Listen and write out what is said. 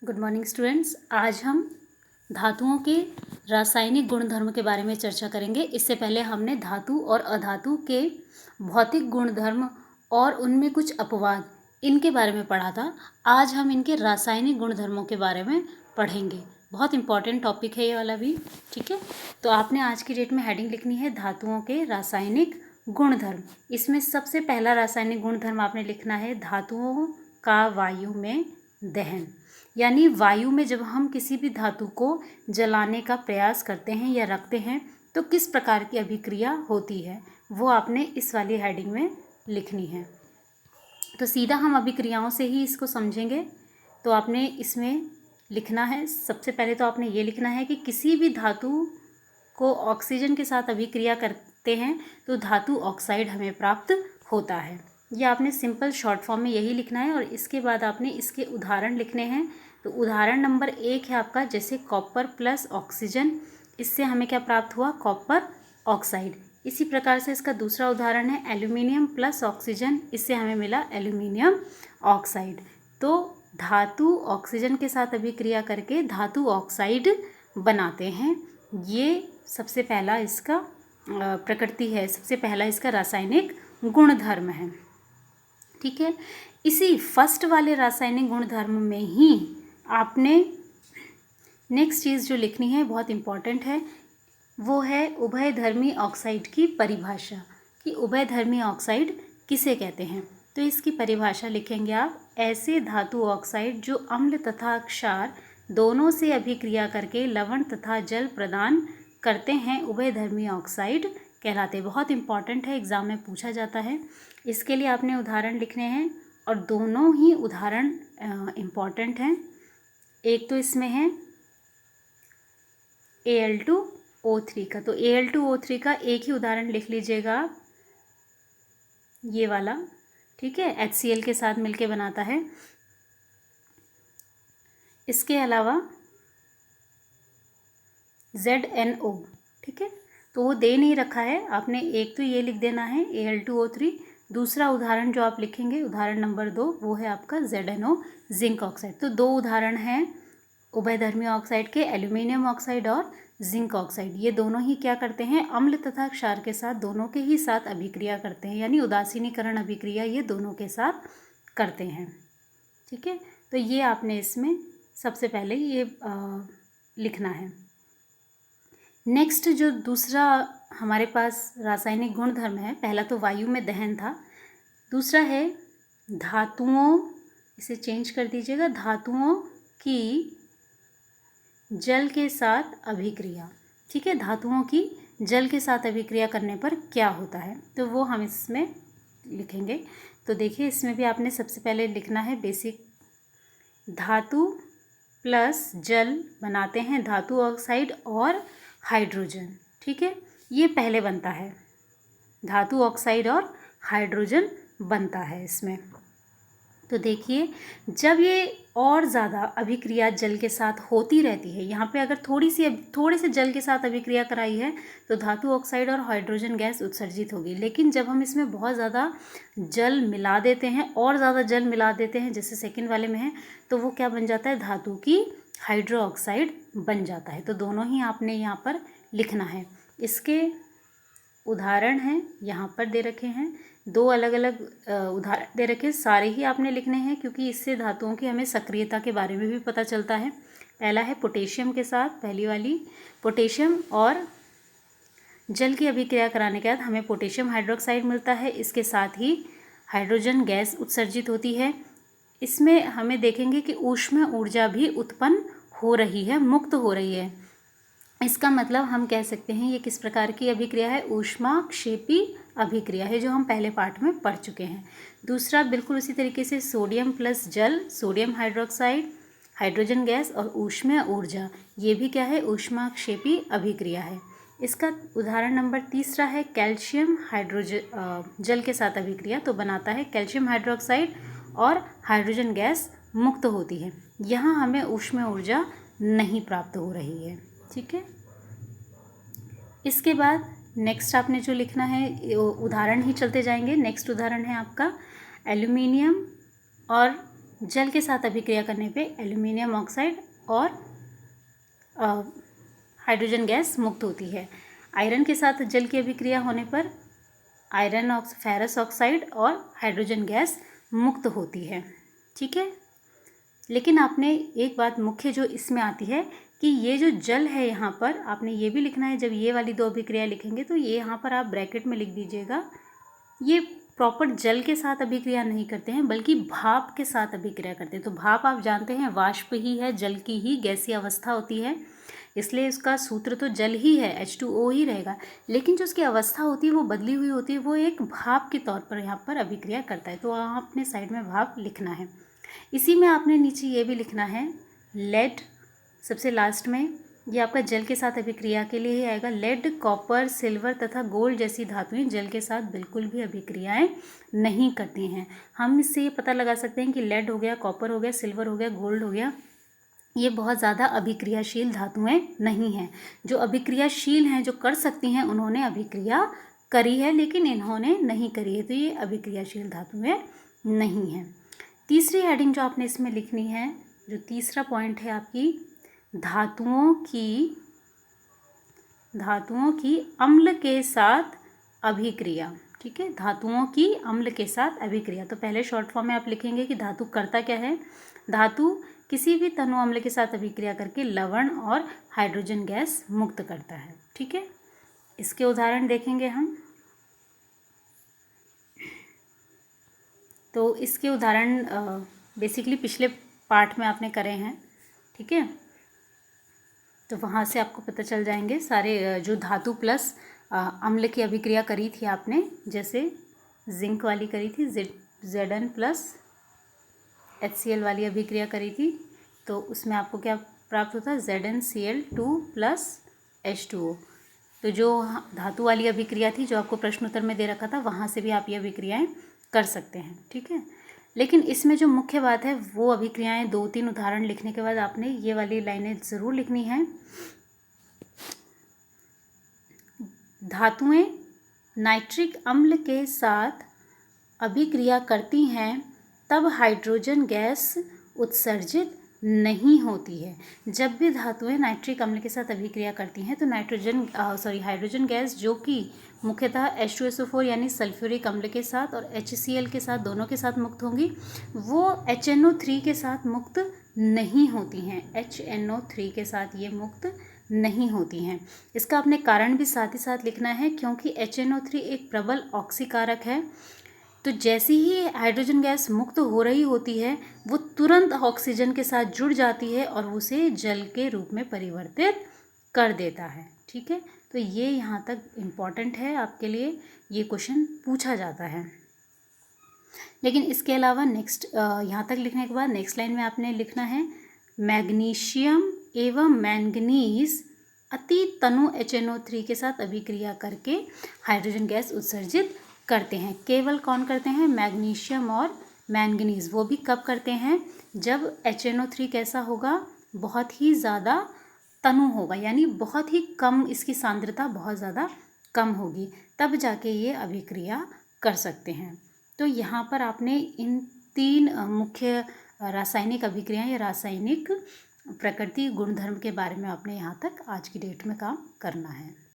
Good morning students. आज हम धातुओं के रासायनिक गुणधर्म के बारे में चर्चा करेंगे। इससे पहले हमने धातु और अधातु के भौतिक गुणधर्म और उनमें कुछ अपवाद इनके बारे में पढ़ा था। आज हम इनके रासायनिक गुणधर्मों के बारे में पढ़ेंगे। बहुत इंपॉर्टेंट टॉपिक है ये वाला भी, ठीक है। तो आपने आज की डेट में हेडिंग लिखनी है धातुओं के रासायनिक गुणधर्म। इसमें सबसे पहला रासायनिक गुणधर्म आपने लिखना है धातुओं का वायु में दहन। यानी वायु में जब हम किसी भी धातु को जलाने का प्रयास करते हैं या रखते हैं तो किस प्रकार की अभिक्रिया होती है, वो आपने इस वाली हेडिंग में लिखनी है। तो सीधा हम अभिक्रियाओं से ही इसको समझेंगे। तो आपने इसमें लिखना है, सबसे पहले तो आपने ये लिखना है कि किसी भी धातु को ऑक्सीजन के साथ अभिक्रिया करते हैं तो धातु ऑक्साइड हमें प्राप्त होता है। ये आपने सिंपल शॉर्ट फॉर्म में यही लिखना है और इसके बाद आपने इसके उदाहरण लिखने हैं। तो उदाहरण नंबर 1 है आपका, जैसे कॉपर प्लस ऑक्सीजन, इससे हमें क्या प्राप्त हुआ, कॉपर ऑक्साइड। इसी प्रकार से इसका दूसरा उदाहरण है एल्यूमिनियम प्लस ऑक्सीजन, इससे हमें मिला एल्यूमिनियम ऑक्साइड। तो धातु ऑक्सीजन के साथ अभिक्रिया करके धातु ऑक्साइड बनाते हैं। ये सबसे पहला इसका प्रकृति है, सबसे पहला इसका रासायनिक गुणधर्म है, ठीक है। इसी फर्स्ट वाले रासायनिक गुणधर्म में ही आपने नेक्स्ट चीज़ जो लिखनी है, बहुत इम्पॉर्टेंट है, वो है उभयधर्मी ऑक्साइड की परिभाषा, कि उभयधर्मी ऑक्साइड किसे कहते हैं। तो इसकी परिभाषा लिखेंगे आप, ऐसे धातु ऑक्साइड जो अम्ल तथा क्षार दोनों से अभिक्रिया करके लवण तथा जल प्रदान करते हैं, उभयधर्मी ऑक्साइड कहलाते। बहुत इंपॉर्टेंट है, एग्जाम में पूछा जाता है। इसके लिए आपने उदाहरण लिखने हैं और दोनों ही उदाहरण इम्पॉर्टेंट हैं। एक तो इसमें है Al2O3 का, तो Al2O3 का एक ही उदाहरण लिख लीजिएगा आप, ये वाला, ठीक है, HCl के साथ मिलके बनाता है। इसके अलावा ZNO, ठीक है, तो वो दे नहीं रखा है, आपने एक तो ये लिख देना है Al2O3। दूसरा उदाहरण जो आप लिखेंगे, उदाहरण नंबर 2, वो है आपका ZNO जिंक ऑक्साइड। तो दो उदाहरण हैं उभयधर्मी ऑक्साइड के, एल्यूमिनियम ऑक्साइड और जिंक ऑक्साइड। ये दोनों ही क्या करते हैं, अम्ल तथा क्षार के साथ दोनों के ही साथ अभिक्रिया करते हैं, यानी उदासीनीकरण अभिक्रिया ये दोनों के साथ करते हैं, ठीक है। तो ये आपने इसमें सबसे पहले ये लिखना है। नेक्स्ट जो दूसरा हमारे पास रासायनिक गुणधर्म है, पहला तो वायु में दहन था, दूसरा है धातुओं, इसे चेंज कर दीजिएगा, धातुओं की जल के साथ अभिक्रिया, ठीक है। धातुओं की जल के साथ अभिक्रिया करने पर क्या होता है, तो वो हम इसमें लिखेंगे। तो देखिए, इसमें भी आपने सबसे पहले लिखना है बेसिक, धातु प्लस जल बनाते हैं धातु ऑक्साइड और हाइड्रोजन, ठीक है, ये पहले बनता है, धातु ऑक्साइड और हाइड्रोजन बनता है इसमें। तो देखिए, जब ये और ज़्यादा अभिक्रिया जल के साथ होती रहती है, यहाँ पे अगर थोड़े से जल के साथ अभिक्रिया कराई है तो धातु ऑक्साइड और हाइड्रोजन गैस उत्सर्जित होगी। लेकिन जब हम इसमें बहुत ज़्यादा जल मिला देते हैं और ज़्यादा जल मिला देते हैं, जैसे सेकंड वाले में है, तो वो क्या बन जाता है, धातु की हाइड्रो ऑक्साइड बन जाता है। तो दोनों ही आपने यहाँ पर लिखना है। इसके उदाहरण हैं यहाँ पर दे रखे हैं, दो अलग अलग उदाहरण दे रखे, सारे ही आपने लिखने हैं क्योंकि इससे धातुओं की हमें सक्रियता के बारे में भी पता चलता है। पहला है पोटेशियम के साथ, पहली वाली पोटेशियम और जल की अभिक्रिया कराने के बाद हमें पोटेशियम हाइड्रोक्साइड मिलता है, इसके साथ ही हाइड्रोजन गैस उत्सर्जित होती है। इसमें हमें देखेंगे कि ऊष्मा ऊर्जा भी उत्पन्न हो रही है, मुक्त हो रही है। इसका मतलब हम कह सकते हैं ये किस प्रकार की अभिक्रिया है, ऊष्माक्षेपी अभिक्रिया है, जो हम पहले पार्ट में पढ़ चुके हैं। दूसरा बिल्कुल उसी तरीके से सोडियम प्लस जल, सोडियम हाइड्रोक्साइड, हाइड्रोजन गैस और ऊष्मा ऊर्जा, ये भी क्या है, ऊष्माक्षेपी अभिक्रिया है। इसका उदाहरण नंबर तीसरा है कैल्शियम हाइड्रोजन जल के साथ अभिक्रिया, तो बनाता है कैल्शियम हाइड्रोक्साइड और हाइड्रोजन गैस मुक्त होती है। यहाँ हमें ऊष्मा ऊर्जा नहीं प्राप्त हो रही है, ठीक है। इसके बाद नेक्स्ट आपने जो लिखना है, उदाहरण ही चलते जाएंगे। नेक्स्ट उदाहरण है आपका एल्यूमिनियम और जल के साथ अभिक्रिया करने पे एल्यूमिनियम ऑक्साइड और हाइड्रोजन गैस मुक्त होती है। आयरन के साथ जल की अभिक्रिया होने पर फेरस ऑक्साइड और हाइड्रोजन गैस मुक्त होती है। ठीक है, लेकिन आपने एक बात मुख्य जो इसमें आती है कि ये जो जल है यहाँ पर आपने ये भी लिखना है। जब ये वाली दो अभिक्रिया लिखेंगे तो ये यहाँ पर आप ब्रैकेट में लिख दीजिएगा, ये प्रॉपर जल के साथ अभिक्रिया नहीं करते हैं बल्कि भाप के साथ अभिक्रिया करते हैं। तो भाप आप जानते हैं वाष्प ही है, जल की ही गैसीय अवस्था होती है, इसलिए इसका सूत्र तो जल ही है, H2O ही रहेगा। लेकिन जो उसकी अवस्था होती है वो बदली हुई होती है, वो एक भाप के तौर पर यहाँ पर अभिक्रिया करता है। तो आपने साइड में भाप लिखना है। इसी में आपने नीचे ये भी लिखना है लेड, सबसे लास्ट में ये आपका जल के साथ अभिक्रिया के लिए ही आएगा। लेड, कॉपर, सिल्वर तथा गोल्ड जैसी धातुएं जल के साथ बिल्कुल भी अभिक्रियाएं नहीं करती हैं। हम इससे ये पता लगा सकते हैं कि लेड हो गया, कॉपर हो गया, सिल्वर हो गया, गोल्ड हो गया, ये बहुत ज़्यादा अभिक्रियाशील धातुएं नहीं हैं। जो अभिक्रियाशील हैं, जो कर सकती हैं, उन्होंने अभिक्रिया करी है, लेकिन इन्होंने नहीं करी है, तो ये अभिक्रियाशील धातुएं नहीं हैं। तीसरी हेडिंग जो आपने इसमें लिखनी है, जो तीसरा पॉइंट है आपकी, धातुओं की अम्ल के साथ अभिक्रिया। ठीक है, धातुओं की अम्ल के साथ अभिक्रिया। तो पहले शॉर्ट फॉर्म में आप लिखेंगे कि धातु करता क्या है। धातु किसी भी तनु अम्ल के साथ अभिक्रिया करके लवण और हाइड्रोजन गैस मुक्त करता है। ठीक है, इसके उदाहरण देखेंगे हम। तो इसके उदाहरण बेसिकली पिछले पार्ट में आपने करे हैं। ठीक है, तो वहाँ से आपको पता चल जाएंगे सारे जो धातु प्लस अम्ल की अभिक्रिया करी थी आपने, जैसे जिंक वाली करी थी, Zn प्लस HCl वाली अभिक्रिया करी थी, तो उसमें आपको क्या प्राप्त होता है, ZnCl2 प्लस H2O। तो जो धातु वाली अभिक्रिया थी जो आपको प्रश्न उत्तर में दे रखा था, वहाँ से भी आप ये अभिक्रियाएँ कर सकते हैं। ठीक है, लेकिन इसमें जो मुख्य बात है वो अभिक्रियाएं 2-3 उदाहरण लिखने के बाद आपने ये वाली लाइनें ज़रूर लिखनी है। धातुएं नाइट्रिक अम्ल के साथ अभिक्रिया करती हैं तब हाइड्रोजन गैस उत्सर्जित नहीं होती है। जब भी धातुएं नाइट्रिक अम्ल के साथ अभिक्रिया करती हैं तो हाइड्रोजन गैस जो कि मुख्यतः H2SO4 यानी सल्फ्यूरिक अम्ल के साथ और HCl के साथ, दोनों के साथ मुक्त होंगी, वो HNO3 के साथ मुक्त नहीं होती हैं। HNO3 के साथ ये मुक्त नहीं होती हैं। इसका आपने कारण भी साथ ही साथ लिखना है, क्योंकि HNO3 एक प्रबल ऑक्सीकारक है। तो जैसे ही हाइड्रोजन गैस मुक्त हो रही होती है वो तुरंत ऑक्सीजन के साथ जुड़ जाती है और उसे जल के रूप में परिवर्तित कर देता है। ठीक है, तो ये यहाँ तक इम्पॉर्टेंट है आपके लिए, ये क्वेश्चन पूछा जाता है। लेकिन इसके अलावा नेक्स्ट यहाँ तक लिखने के बाद नेक्स्ट लाइन में आपने लिखना है मैग्नीशियम एवं मैंगनीज अति तनु HNO3 के साथ अभिक्रिया करके हाइड्रोजन गैस उत्सर्जित करते हैं। केवल कौन करते हैं, मैग्नीशियम और मैंगनीज। वो भी कब करते हैं, जब HNO3 कैसा होगा, बहुत ही ज़्यादा तनु होगा, यानी बहुत ही कम, इसकी सांद्रता बहुत ज़्यादा कम होगी, तब जाके ये अभिक्रिया कर सकते हैं। तो यहाँ पर आपने इन 3 मुख्य रासायनिक अभिक्रियाएं या रासायनिक प्रकृति गुणधर्म के बारे में आपने यहाँ तक आज की डेट में काम करना है।